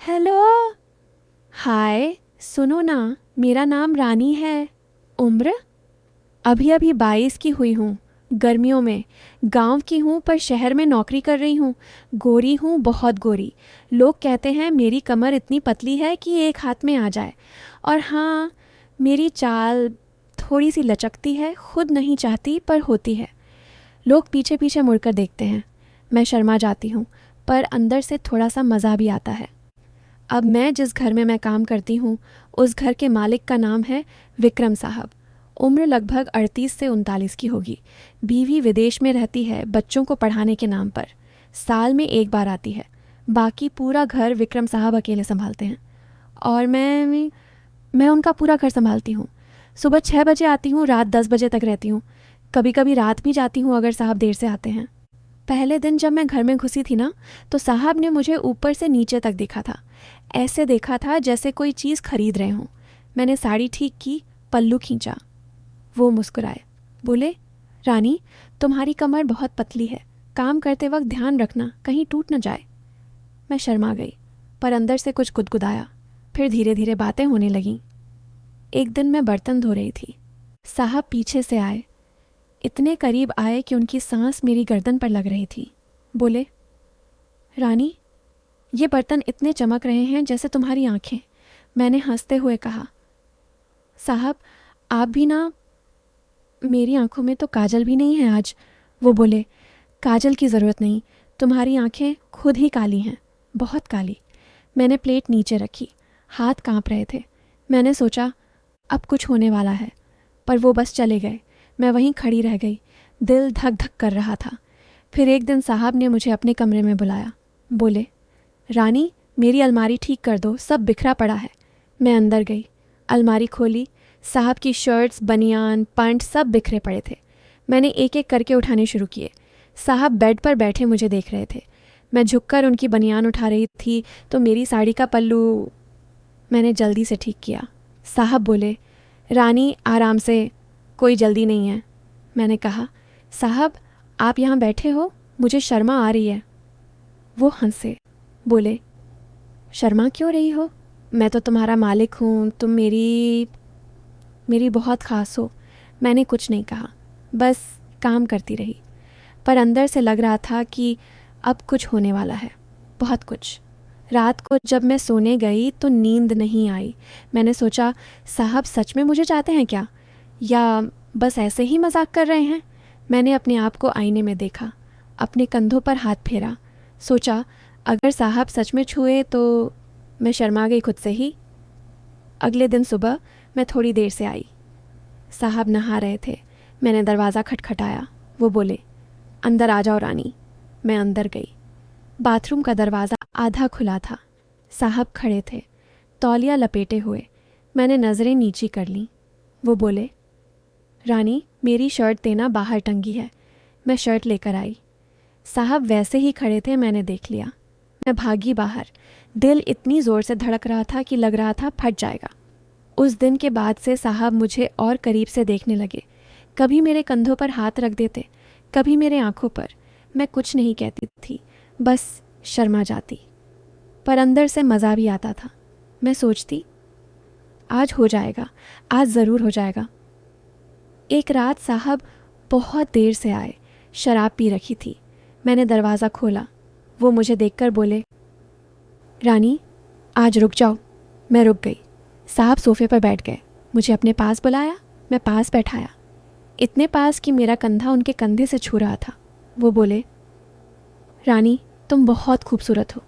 Hello. हाय। सुनो ना, मेरा नाम रानी है। उम्र अभी अभी 22 की हुई हूँ। गर्मियों में। गांव की हूँ पर शहर में नौकरी कर रही हूँ। गोरी हूँ, बहुत गोरी। लोग कहते हैं मेरी कमर इतनी पतली है कि एक हाथ में आ जाए। और हाँ, मेरी चाल थोड़ी सी लचकती है, खुद नहीं चाहती पर होती है। लोग पीछे पीछे मुड़कर देखते हैं। मैं शर्मा जाती हूँ, पर अंदर से थोड़ा सा मज़ा भी आता है। अब मैं जिस घर में मैं काम करती हूँ, उस घर के मालिक का नाम है विक्रम साहब। उम्र लगभग 38 से 39 की होगी। बीवी विदेश में रहती है बच्चों को पढ़ाने के नाम पर। साल में एक बार आती है। बाकी पूरा घर विक्रम साहब अकेले संभालते हैं। और मैं उनका पूरा घर संभालती हूँ। सुबह 6 बजे आती हूँ, रात 10 बजे तक रहती हूँ। कभी कभी रात भी जाती हूँ अगर साहब देर से आते हैं। पहले दिन जब मैं घर में घुसी थी ना, तो साहब ने मुझे ऊपर से नीचे तक देखा था। ऐसे देखा था जैसे कोई चीज़ खरीद रहे हों। मैंने साड़ी ठीक की, पल्लू खींचा। वो मुस्कुराए, बोले, रानी, तुम्हारी कमर बहुत पतली है। काम करते वक्त ध्यान रखना कहीं टूट न जाए। मैं शर्मा गई, पर अंदर से कुछ गुदगुदाया। फिर धीरे धीरे बातें होने लगीं। एक दिन मैं बर्तन धो रही थी। साहब पीछे से आए। इतने करीब आए कि उनकी सांस मेरी गर्दन पर लग रही थी। बोले, रानी, ये बर्तन इतने चमक रहे हैं जैसे तुम्हारी आंखें। मैंने हंसते हुए कहा, साहब, आप भी ना। मेरी आंखों में तो काजल भी नहीं है आज। वो बोले, काजल की ज़रूरत नहीं, तुम्हारी आंखें खुद ही काली हैं, बहुत काली। मैंने प्लेट नीचे रखी। हाथ कांप रहे थे। मैंने सोचा अब कुछ होने वाला है, पर वो बस चले गए। मैं वहीं खड़ी रह गई। दिल धक धक कर रहा था। फिर एक दिन साहब ने मुझे अपने कमरे में बुलाया। बोले, रानी, मेरी अलमारी ठीक कर दो, सब बिखरा पड़ा है। मैं अंदर गई। अलमारी खोली। साहब की शर्ट्स, बनियान, पैंट सब बिखरे पड़े थे। मैंने एक एक करके उठाने शुरू किए। साहब बेड पर बैठे मुझे देख रहे थे। मैं झुककर उनकी बनियान उठा रही थी तो मेरी साड़ी का पल्लू। मैंने जल्दी से ठीक किया। साहब बोले, रानी, आराम से, कोई जल्दी नहीं है। मैंने कहा, साहब, आप यहाँ बैठे हो, मुझे शर्मा आ रही है। वो हंसे। बोले, शर्मा क्यों रही हो? मैं तो तुम्हारा मालिक हूँ, तुम मेरी मेरी बहुत ख़ास हो। मैंने कुछ नहीं कहा, बस काम करती रही। पर अंदर से लग रहा था कि अब कुछ होने वाला है, बहुत कुछ। रात को जब मैं सोने गई तो नींद नहीं आई। मैंने सोचा, साहब सच में मुझे चाहते हैं क्या, या बस ऐसे ही मजाक कर रहे हैं। मैंने अपने आप को आईने में देखा, अपने कंधों पर हाथ फेरा। सोचा, अगर साहब सच में छुए तो। मैं शर्मा गई खुद से ही। अगले दिन सुबह मैं थोड़ी देर से आई। साहब नहा रहे थे। मैंने दरवाज़ा खटखटाया। वो बोले, अंदर आ जाओ रानी। मैं अंदर गई। बाथरूम का दरवाज़ा आधा खुला था। साहब खड़े थे, तौलिया लपेटे हुए। मैंने नज़रें नीची कर लीं। वो बोले, रानी, मेरी शर्ट देना, बाहर टंगी है। मैं शर्ट लेकर आई। साहब वैसे ही खड़े थे, मैंने देख लिया। मैं भागी बाहर। दिल इतनी ज़ोर से धड़क रहा था कि लग रहा था फट जाएगा। उस दिन के बाद से साहब मुझे और करीब से देखने लगे। कभी मेरे कंधों पर हाथ रख देते, कभी मेरे आंखों पर। मैं कुछ नहीं कहती थी, बस शर्मा जाती। पर अंदर से मज़ा भी आता था। मैं सोचती, आज हो जाएगा, आज ज़रूर हो जाएगा। एक रात साहब बहुत देर से आए। शराब पी रखी थी। मैंने दरवाज़ा खोला। वो मुझे देखकर बोले, रानी, आज रुक जाओ। मैं रुक गई। साहब सोफे पर बैठ गए। मुझे अपने पास बुलाया। मैं पास बैठाया, इतने पास कि मेरा कंधा उनके कंधे से छू रहा था। वो बोले, रानी, तुम बहुत खूबसूरत हो।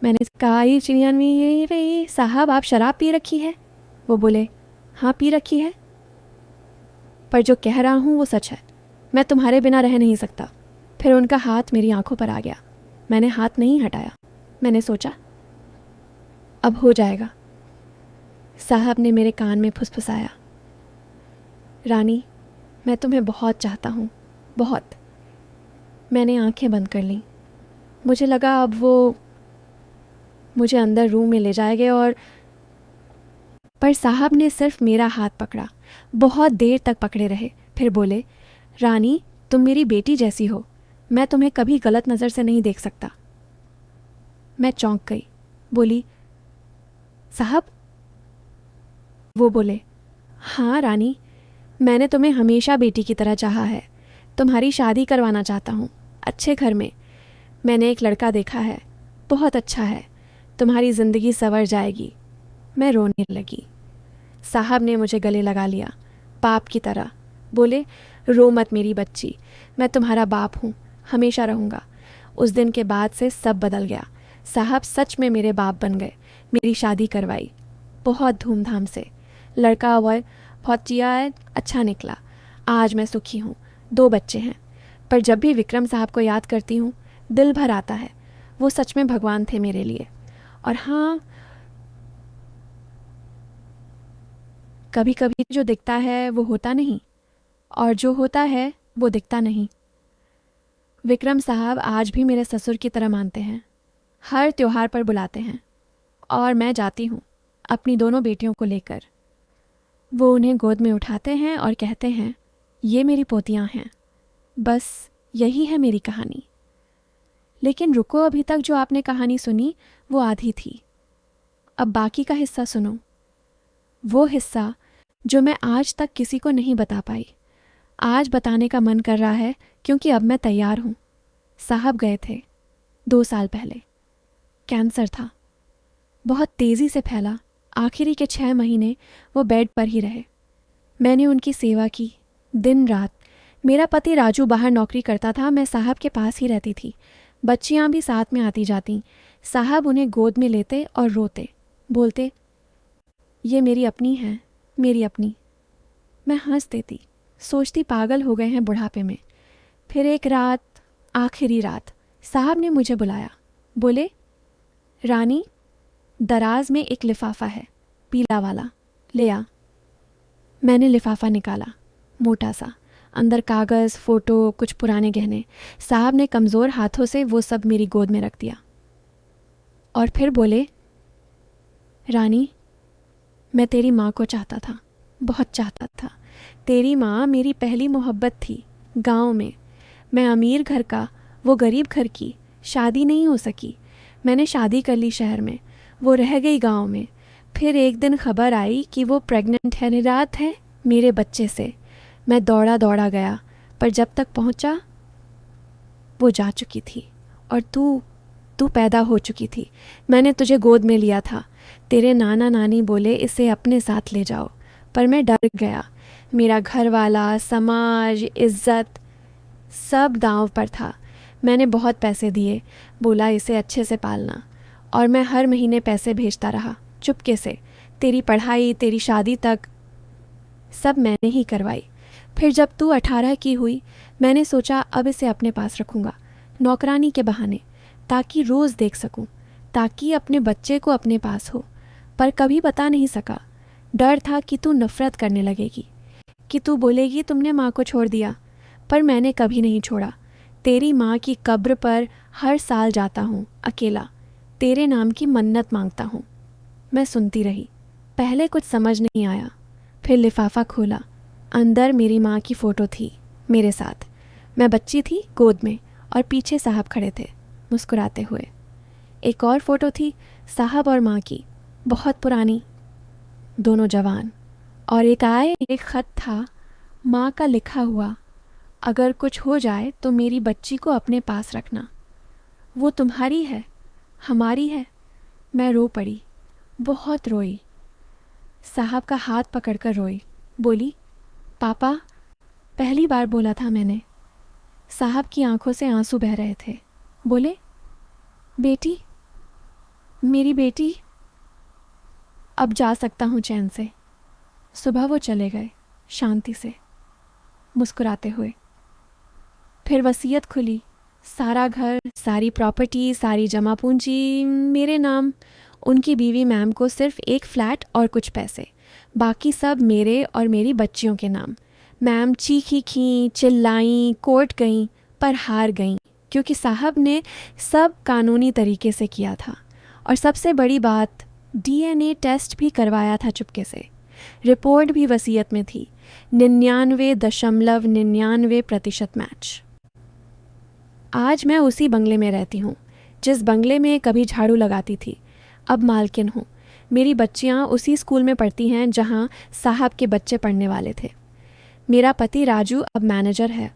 मैंने कहा, ये चिड़िया में साहब, आप शराब पी रखी है? वो बोले, हाँ, पी रखी है, पर जो कह रहा हूँ वो सच है। मैं तुम्हारे बिना रह नहीं सकता। फिर उनका हाथ मेरी आंखों पर आ गया। मैंने हाथ नहीं हटाया। मैंने सोचा, अब हो जाएगा। साहब ने मेरे कान में फुसफुसाया, रानी, मैं तुम्हें बहुत चाहता हूँ, बहुत। मैंने आंखें बंद कर लीं। मुझे लगा अब वो मुझे अंदर रूम में ले जाएंगे और। पर साहब ने सिर्फ मेरा हाथ पकड़ा। बहुत देर तक पकड़े रहे। फिर बोले, रानी, तुम मेरी बेटी जैसी हो। मैं तुम्हें कभी गलत नज़र से नहीं देख सकता। मैं चौंक गई। बोली, साहब, वो बोले, हाँ रानी, मैंने तुम्हें हमेशा बेटी की तरह चाहा है। तुम्हारी शादी करवाना चाहता हूँ, अच्छे घर में। मैंने एक लड़का देखा है, बहुत अच्छा है। तुम्हारी ज़िंदगी संवर जाएगी। मैं रोने लगी। साहब ने मुझे गले लगा लिया, बाप की तरह। बोले, रो मत मेरी बच्ची, मैं तुम्हारा बाप हूँ, हमेशा रहूँगा। उस दिन के बाद से सब बदल गया। साहब सच में मेरे बाप बन गए। मेरी शादी करवाई, बहुत धूमधाम से। लड़का हुआ, बहुत जिया है, अच्छा निकला। आज मैं सुखी हूँ, 2 बच्चे हैं। पर जब भी विक्रम साहब को याद करती हूँ, दिल भर आता है। वो सच में भगवान थे मेरे लिए। और हाँ, कभी कभी जो दिखता है वो होता नहीं, और जो होता है वो दिखता नहीं। विक्रम साहब आज भी मेरे ससुर की तरह मानते हैं। हर त्योहार पर बुलाते हैं, और मैं जाती हूँ अपनी दोनों बेटियों को लेकर। वो उन्हें गोद में उठाते हैं और कहते हैं, ये मेरी पोतियाँ हैं। बस यही है मेरी कहानी। लेकिन रुको, अभी तक जो आपने कहानी सुनी वो आधी थी। अब बाकी का हिस्सा सुनो, वो हिस्सा जो मैं आज तक किसी को नहीं बता पाई। आज बताने का मन कर रहा है, क्योंकि अब मैं तैयार हूँ। साहब गए थे 2 साल पहले। कैंसर था, बहुत तेज़ी से फैला। आखिरी के 6 महीने वो बेड पर ही रहे। मैंने उनकी सेवा की दिन रात। मेरा पति राजू बाहर नौकरी करता था, मैं साहब के पास ही रहती थी। बच्चियां भी साथ में आती जाती। साहब उन्हें गोद में लेते और रोते, बोलते, ये मेरी अपनी है, मेरी अपनी। मैं हंस देती, सोचती पागल हो गए हैं बुढ़ापे में। फिर एक रात, आखिरी रात, साहब ने मुझे बुलाया। बोले, रानी, दराज में एक लिफाफा है, पीला वाला, ले आ। मैंने लिफाफा निकाला, मोटा सा, अंदर कागज़, फ़ोटो, कुछ पुराने गहने। साहब ने कमज़ोर हाथों से वो सब मेरी गोद में रख दिया और फिर बोले, रानी, मैं तेरी माँ को चाहता था, बहुत चाहता था। तेरी माँ मेरी पहली मोहब्बत थी गांव में। मैं अमीर घर का, वो गरीब घर की। शादी नहीं हो सकी। मैंने शादी कर ली शहर में, वो रह गई गांव में। फिर एक दिन खबर आई कि वो प्रेग्नेंट है, निरात है मेरे बच्चे से। मैं दौड़ा दौड़ा गया, पर जब तक पहुंचा वो जा चुकी थी। और तू पैदा हो चुकी थी। मैंने तुझे गोद में लिया था। तेरे नाना नानी बोले इसे अपने साथ ले जाओ, पर मैं डर गया। मेरा घर वाला, समाज, इज्जत सब दांव पर था। मैंने बहुत पैसे दिए, बोला इसे अच्छे से पालना, और मैं हर महीने पैसे भेजता रहा चुपके से। तेरी पढ़ाई, तेरी शादी तक सब मैंने ही करवाई। फिर जब तू 18 की हुई, मैंने सोचा अब इसे अपने पास रखूँगा, नौकरानी के बहाने, ताकि रोज़ देख सकूं, ताकि अपने बच्चे को अपने पास हो। पर कभी बता नहीं सका। डर था कि तू नफ़रत करने लगेगी, कि तू बोलेगी तुमने माँ को छोड़ दिया। पर मैंने कभी नहीं छोड़ा। तेरी माँ की कब्र पर हर साल जाता हूँ अकेला, तेरे नाम की मन्नत मांगता हूँ। मैं सुनती रही। पहले कुछ समझ नहीं आया। फिर लिफाफा खोला, अंदर मेरी माँ की फ़ोटो थी मेरे साथ। मैं बच्ची थी गोद में, और पीछे साहब खड़े थे मुस्कुराते हुए। एक और फ़ोटो थी साहब और माँ की, बहुत पुरानी, दोनों जवान। और एक ख़त था माँ का लिखा हुआ, अगर कुछ हो जाए तो मेरी बच्ची को अपने पास रखना, वो तुम्हारी है, हमारी है। मैं रो पड़ी, बहुत रोई। साहब का हाथ पकड़कर रोई। बोली, पापा, पहली बार बोला था मैंने। साहब की आंखों से आंसू बह रहे थे। बोले, बेटी, मेरी बेटी, अब जा सकता हूँ चैन से। सुबह वो चले गए, शांति से, मुस्कुराते हुए। फिर वसीयत खुली, सारा घर, सारी प्रॉपर्टी, सारी जमा पूंजी मेरे नाम। उनकी बीवी मैम को सिर्फ एक फ्लैट और कुछ पैसे, बाकी सब मेरे और मेरी बच्चियों के नाम। मैम चीखी खीं, चिल्लाईं, कोर्ट गईं, पर हार गईं, क्योंकि साहब ने सब कानूनी तरीके से किया था। और सबसे बड़ी बात, डीएनए टेस्ट भी करवाया था चुपके से। रिपोर्ट भी वसीयत में थी, 99.99% मैच। आज मैं उसी बंगले में रहती हूँ, जिस बंगले में कभी झाड़ू लगाती थी। अब मालकिन हूँ। मेरी बच्चियाँ उसी स्कूल में पढ़ती हैं जहाँ साहब के बच्चे पढ़ने वाले थे। मेरा पति राजू अब मैनेजर है,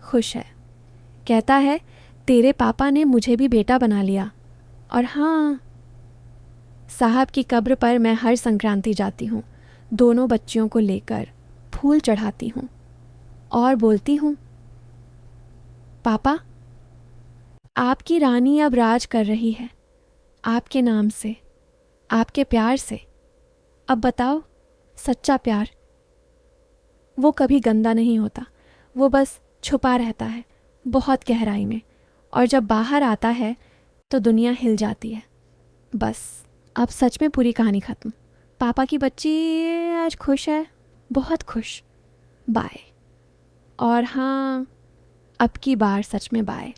खुश है। कहता है तेरे पापा ने मुझे भी बेटा बना लिया। और हाँ, साहब की कब्र पर मैं हर संक्रांति जाती हूँ, दोनों बच्चियों को लेकर फूल चढ़ाती हूँ और बोलती हूँ, पापा आपकी रानी अब राज कर रही है, आपके नाम से, आपके प्यार से। अब बताओ, सच्चा प्यार वो कभी गंदा नहीं होता, वो बस छुपा रहता है बहुत गहराई में, और जब बाहर आता है तो दुनिया हिल जाती है। बस अब सच में पूरी कहानी ख़त्म। पापा की बच्ची आज खुश है, बहुत खुश। बाय। और हाँ, अब की बार सच में बाय।